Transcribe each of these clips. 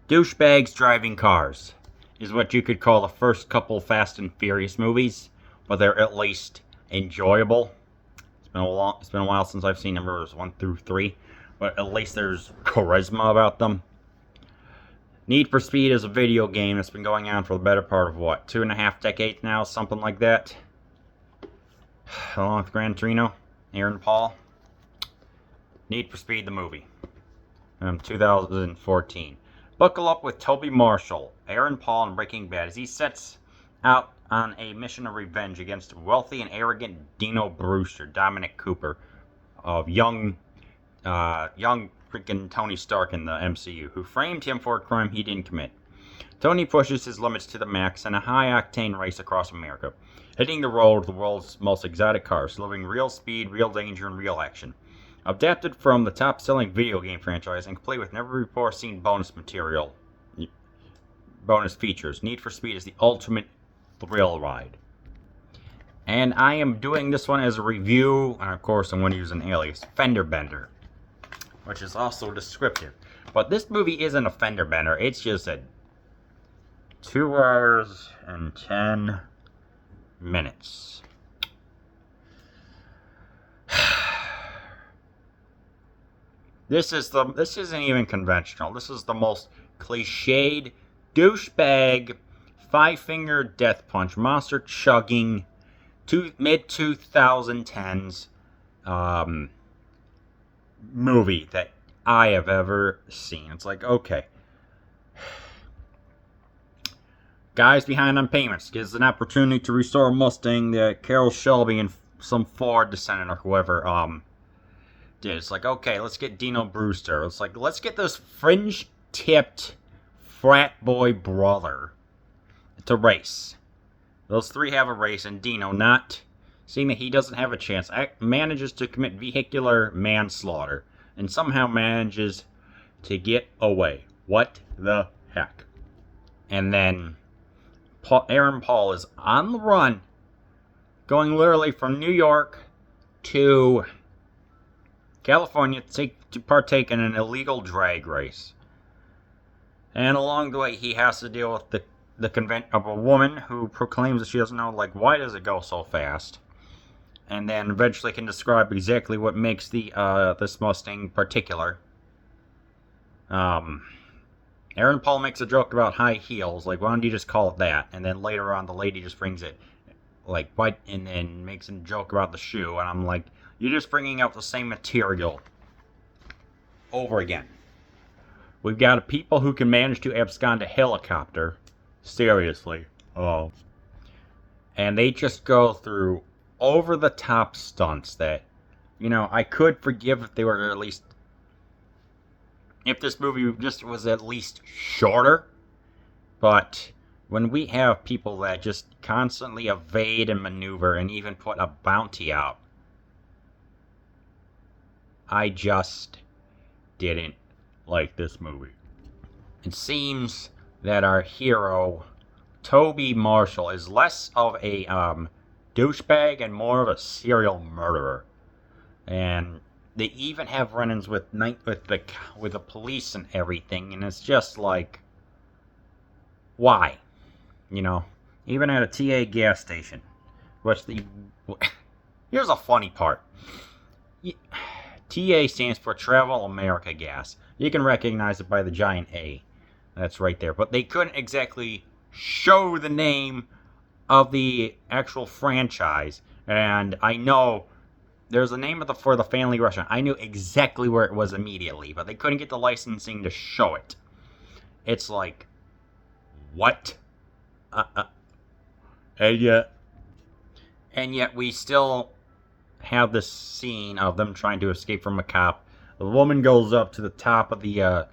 Douchebags driving cars is what you could call the first couple Fast and Furious movies, but they're at least enjoyable. It's been a while since I've seen numbers 1 through 3, but at least there's charisma about them. Need for Speed is a video game that's been going on for the better part of what, 2.5 decades now, something like that. Along with Gran Torino, Aaron Paul. Need for Speed the movie. 2014. Buckle up with Toby Marshall, Aaron Paul, and Breaking Bad as he sets out on a mission of revenge against wealthy and arrogant Dino Brewster, Dominic Cooper, of young freaking Tony Stark in the MCU, who framed him for a crime he didn't commit. Tony pushes his limits to the max in a high-octane race across America, hitting the road with the world's most exotic cars, delivering real speed, real danger, and real action. Adapted from the top-selling video game franchise and complete with never-before-seen bonus features, Need for Speed is the ultimate thrill ride. And I am doing this one as a review, and of course I'm going to use an alias, Fender Bender, which is also descriptive. But this movie isn't a fender bender, it's just a 2 hours and 10 minutes. This isn't even conventional. This is the most cliched, douchebag, five-finger death punch, monster chugging, mid-2010s movie that I have ever seen. It's like, okay. Guys behind on payments gives an opportunity to restore a Mustang that Carroll Shelby and some Ford descendant or whoever did. It's like, okay, let's get Dino Brewster. It's like, let's get this fringe-tipped frat boy brother to race. Those three have a race, and Dino, not seeing that he doesn't have a chance, manages to commit vehicular manslaughter and somehow manages to get away. What the heck? And then Aaron Paul is on the run, going literally from New York to California to partake in an illegal drag race. And along the way, he has to deal with the convent of a woman who proclaims that she doesn't know, like, why does it go so fast? And then eventually can describe exactly what makes this Mustang particular. Aaron Paul makes a joke about high heels, like, why don't you just call it that? And then later on, the lady just brings it, like, what? And then makes a joke about the shoe, and I'm like, you're just bringing out the same material over again. We've got people who can manage to abscond a helicopter. Seriously. Oh. And they just go through over-the-top stunts that, I could forgive if they were at least... if this movie just was at least shorter. But when we have people that just constantly evade and maneuver and even put a bounty out, I just didn't like this movie. It seems that our hero, Toby Marshall, is less of a douchebag and more of a serial murderer. And they even have run-ins with the police and everything, and it's just like, why? Even at a TA gas station. Here's a funny part. TA stands for Travel America Gas. You can recognize it by the giant A. That's right there. But they couldn't exactly show the name of the actual franchise. And I know there's a name for the family restaurant. I knew exactly where it was immediately, but they couldn't get the licensing to show it. It's like, what? And yet we still have this scene of them trying to escape from a cop. The woman goes up to the top of the,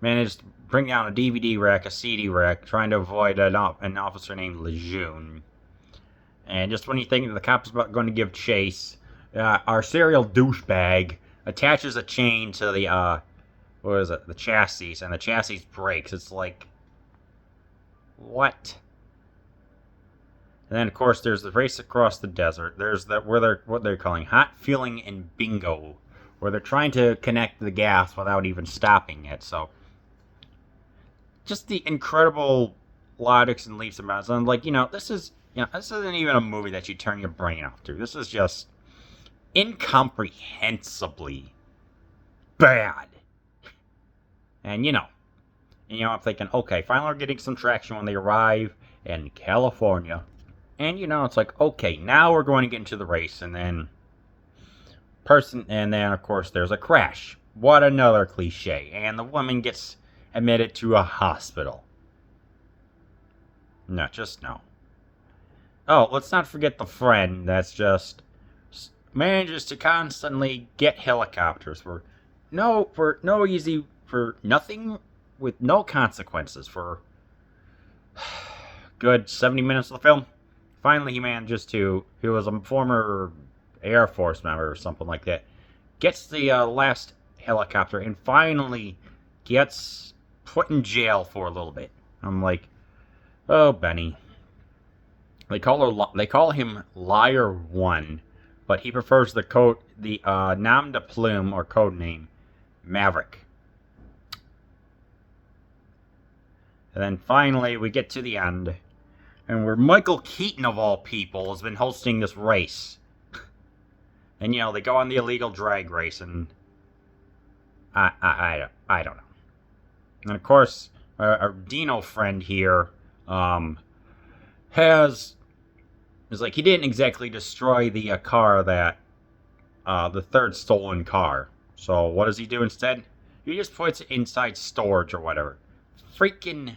manages to bring down a DVD rack, a CD rack, trying to avoid an officer named Lejeune. And just when you think the cop's about going to give chase, our serial douchebag attaches a chain to the, the chassis, and the chassis breaks. It's like, what? And then, of course, there's the race across the desert. There's what they're calling hot fueling and bingo, where they're trying to connect the gas without even stopping it. So, just the incredible logics and leaps and bounds. And like, this isn't even a movie that you turn your brain off to. This is just incomprehensibly bad. And I'm thinking, okay, finally we're getting some traction when they arrive in California. And it's like, okay, now we're going to get into the race, and then of course there's a crash. What another cliche. And the woman gets admitted to a hospital. No, just no. Oh, let's not forget the friend that's just manages to constantly get helicopters for nothing, with no consequences for good 70 minutes of the film. Finally, he was a former Air Force member or something like that, gets the last helicopter and finally gets put in jail for a little bit. I'm like, oh, Benny. They call him Liar 1, but he prefers the nom de plume or code name Maverick. And then finally we get to the end, and where Michael Keaton of all people has been hosting this race. And they go on the illegal drag race, and I don't know. And of course, our Dino friend here is like, he didn't exactly destroy the car that the third stolen car. So what does he do instead? He just puts it inside storage or whatever. Freaking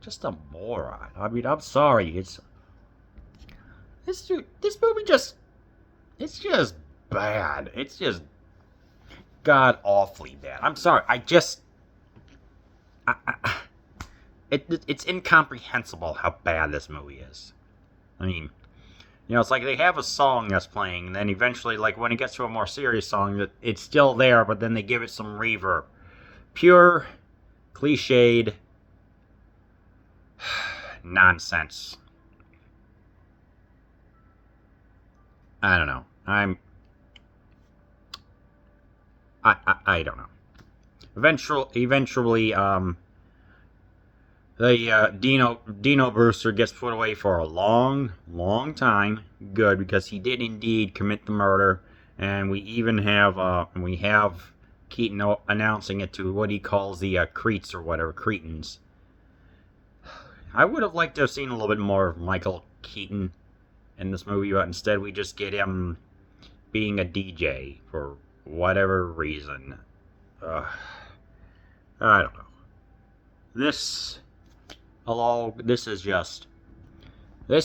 just a moron. I mean, I'm sorry. This movie just, it's just bad. It's just god awfully bad. I'm sorry. It's incomprehensible how bad this movie is. I mean, it's like they have a song that's playing, and then eventually, like, when it gets to a more serious song, it's still there, but then they give it some reverb. Pure, cliched nonsense. I don't know. I don't know. Eventually, the Dino Brewster gets put away for a long, long time. Good, because he did indeed commit the murder, and we have Keaton announcing it to what he calls the Cretes or whatever, Cretans. I would have liked to have seen a little bit more of Michael Keaton in this movie, but instead we just get him being a DJ for whatever reason. I don't know. This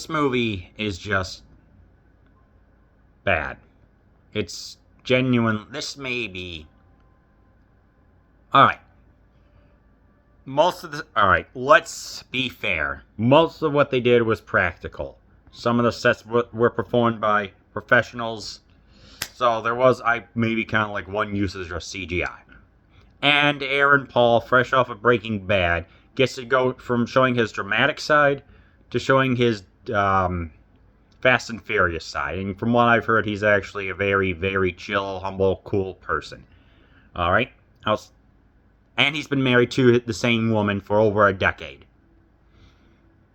movie is just bad. It's genuine. This may be... Alright. Let's be fair. Most of what they did was practical. Some of the sets were performed by professionals. So there was, maybe kind of like one usage of CGI. And Aaron Paul, fresh off of Breaking Bad, gets to go from showing his dramatic side to showing his Fast and Furious side. And from what I've heard, he's actually a very, very chill, humble, cool person. Alright? And he's been married to the same woman for over a decade.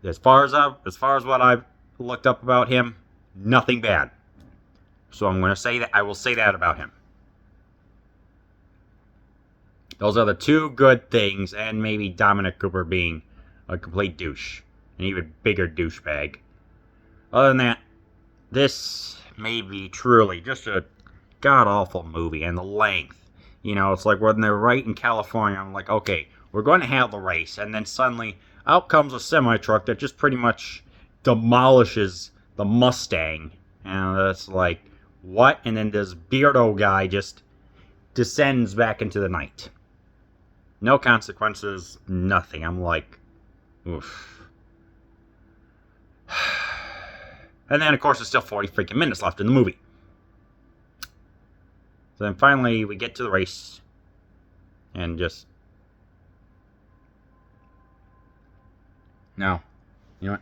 As far as what I've looked up about him, nothing bad. So I'm going to say that, I will say that about him. Those are the two good things, and maybe Dominic Cooper being a complete douche. An even bigger douchebag. Other than that, this may be truly just a god-awful movie, and the length. It's like when they're right in California, I'm like, okay, we're going to have the race, and then suddenly, out comes a semi-truck that just pretty much demolishes the Mustang. And it's like, what? And then this Beardo guy just descends back into the night. No consequences, nothing. I'm like, oof. And then, of course, there's still 40 freaking minutes left in the movie. So then finally, we get to the race. And just... Now, you know what?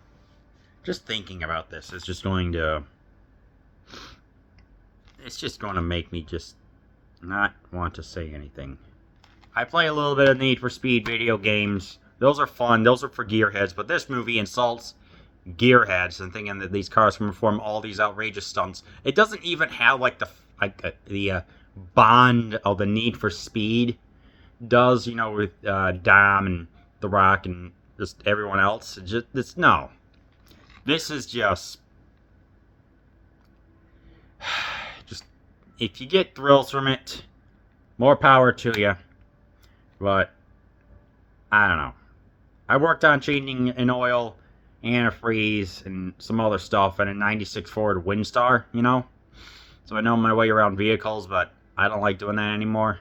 Just thinking about this is just going to... It's just going to make me just not want to say anything. I play a little bit of Need for Speed video games. Those are fun. Those are for gearheads. But this movie insults gearheads and thinking that these cars can perform all these outrageous stunts. It doesn't even have like the bond of the Need for Speed does, you know, with Dom and The Rock and just everyone else. No. This is just if you get thrills from it, more power to you. But I don't know. I worked on changing an oil, antifreeze, and some other stuff in a 96 Ford Windstar, you know? So I know my way around vehicles, but I don't like doing that anymore.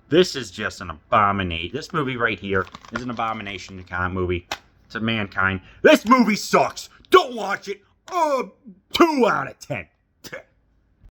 This is just an abomination. This movie right here is an abomination movie to mankind. This movie sucks. Don't watch it. 2 out of 10.